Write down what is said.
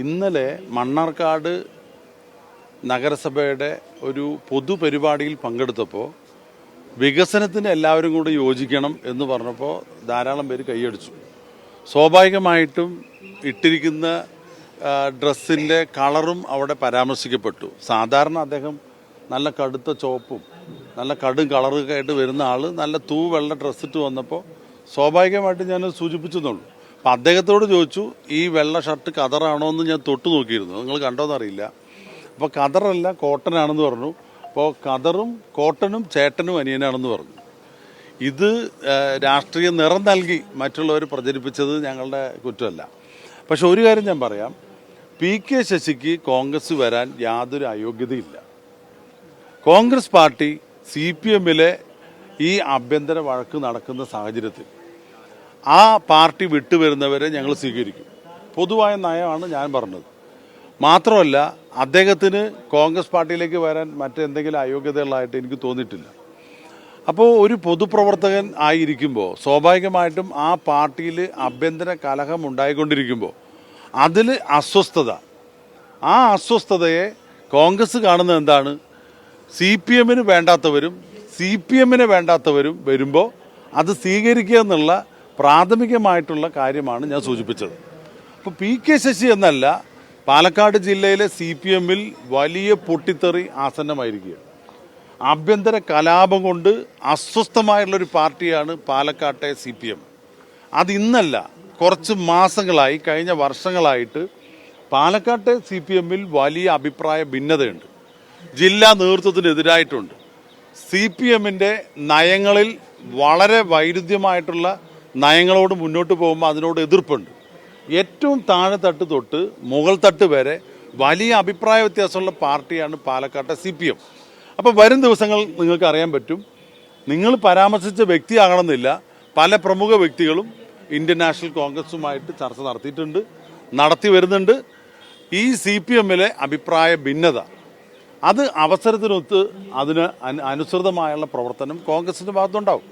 ഇന്നലെ മണ്ണാർക്കാട് നഗരസഭയുടെ ഒരു പൊതുപരിപാടിയിൽ പങ്കെടുത്തപ്പോൾ വികസനത്തിന് എല്ലാവരും കൂടി യോജിക്കണം എന്ന് പറഞ്ഞപ്പോൾ ധാരാളം പേര് കൈയടിച്ചു. സ്വാഭാവികമായിട്ടും ഇട്ടിരിക്കുന്ന ഡ്രസ്സിൻ്റെ കളറും അവിടെ പരാമർശിക്കപ്പെട്ടു. സാധാരണ അദ്ദേഹം നല്ല കടുത്ത ചുവപ്പും നല്ല കടും കളറൊക്കെ ആയിട്ട് വരുന്ന ആൾ നല്ല വെള്ള ഡ്രസ്സ് ഇട്ട് വന്നപ്പോൾ സ്വാഭാവികമായിട്ട് ഞാനത് സൂചിപ്പിച്ചെന്നുള്ളൂ. അപ്പം അദ്ദേഹത്തോട് ചോദിച്ചു, ഈ വെള്ള ഷർട്ട് കതറാണോ എന്ന് ഞാൻ തൊട്ട് നോക്കിയിരുന്നു, നിങ്ങൾ കണ്ടോന്നറിയില്ല. അപ്പോൾ കതറല്ല കോട്ടനാണെന്ന് പറഞ്ഞു. അപ്പോൾ കതറും കോട്ടനും ചേട്ടനും അനിയനാണെന്ന് പറഞ്ഞു. ഇത് രാഷ്ട്രീയ നിറം നൽകി മറ്റുള്ളവർ പ്രചരിപ്പിച്ചത് ഞങ്ങളുടെ കുറ്റമല്ല. പക്ഷെ ഒരു കാര്യം ഞാൻ പറയാം, PK ശശിക്ക് കോൺഗ്രസ് വരാൻ യാതൊരു അയോഗ്യതയില്ല. കോൺഗ്രസ് പാർട്ടി CPMലെ ഈ ആഭ്യന്തര വഴക്ക് നടക്കുന്ന സാഹചര്യത്തിൽ ആ പാർട്ടി വിട്ടുവരുന്നവരെ ഞങ്ങൾ സ്വീകരിക്കും. പൊതുവായ നയമാണ് ഞാൻ പറഞ്ഞത്. മാത്രമല്ല, അദ്ദേഹത്തിന് കോൺഗ്രസ് പാർട്ടിയിലേക്ക് വരാൻ മറ്റെന്തെങ്കിലും അയോഗ്യതകളായിട്ട് എനിക്ക് തോന്നിയിട്ടില്ല. അപ്പോൾ ഒരു പൊതുപ്രവർത്തകൻ ആയിരിക്കുമ്പോൾ സ്വാഭാവികമായിട്ടും ആ പാർട്ടിയിൽ ആഭ്യന്തര കലഹം ഉണ്ടായിക്കൊണ്ടിരിക്കുമ്പോൾ അതിൽ അസ്വസ്ഥത, ആ അസ്വസ്ഥതയെ കോൺഗ്രസ് കാണുന്നത് എന്താണ്? CPMന് വേണ്ടാത്തവരും CPMനെ വേണ്ടാത്തവരും വരുമ്പോൾ അത് സ്വീകരിക്കുക എന്നുള്ള പ്രാഥമികമായിട്ടുള്ള കാര്യമാണ് ഞാൻ സൂചിപ്പിച്ചത്. അപ്പോൾ PK ശശി എന്നല്ല, പാലക്കാട് ജില്ലയിലെ CPMൽ വലിയ പൊട്ടിത്തെറി ആസന്നമായിരിക്കുകയാണ്. ആഭ്യന്തര കലാപം കൊണ്ട് അസ്വസ്ഥമായുള്ളൊരു പാർട്ടിയാണ് പാലക്കാട്ടെ CPM. അതിന്നല്ല, കുറച്ച് മാസങ്ങളായി, കഴിഞ്ഞ വർഷങ്ങളായിട്ട് പാലക്കാട്ടെ CPMൽ വലിയ അഭിപ്രായ ഭിന്നതയുണ്ട്. ജില്ലാ നേതൃത്വത്തിനെതിരായിട്ടുണ്ട്. CPMന്റെ നയങ്ങളിൽ വളരെ വൈരുദ്ധ്യമായിട്ടുള്ള നയങ്ങളോട് മുന്നോട്ട് പോകുമ്പോൾ അതിനോട് എതിർപ്പുണ്ട്. ഏറ്റവും താഴെ തട്ട് തൊട്ട് മുകൾ തട്ട് വരെ വലിയ അഭിപ്രായ വ്യത്യാസമുള്ള പാർട്ടിയാണ് പാലക്കാട്ടെ CPM. അപ്പോൾ വരും ദിവസങ്ങൾ നിങ്ങൾക്ക് അറിയാൻ പറ്റും. നിങ്ങൾ പരാമർശിച്ച വ്യക്തിയാകണമെന്നില്ല, പല പ്രമുഖ വ്യക്തികളും ഇന്ത്യൻ നാഷണൽ കോൺഗ്രസുമായിട്ട് ചർച്ച നടത്തി വരുന്നുണ്ട്. ഈ CPMലെ അഭിപ്രായ ഭിന്നത അത് അവസരത്തിനൊത്ത് അതിന് അനുസൃതമായുള്ള പ്രവർത്തനം കോൺഗ്രസിൻ്റെ ഭാഗത്തുണ്ടാവും.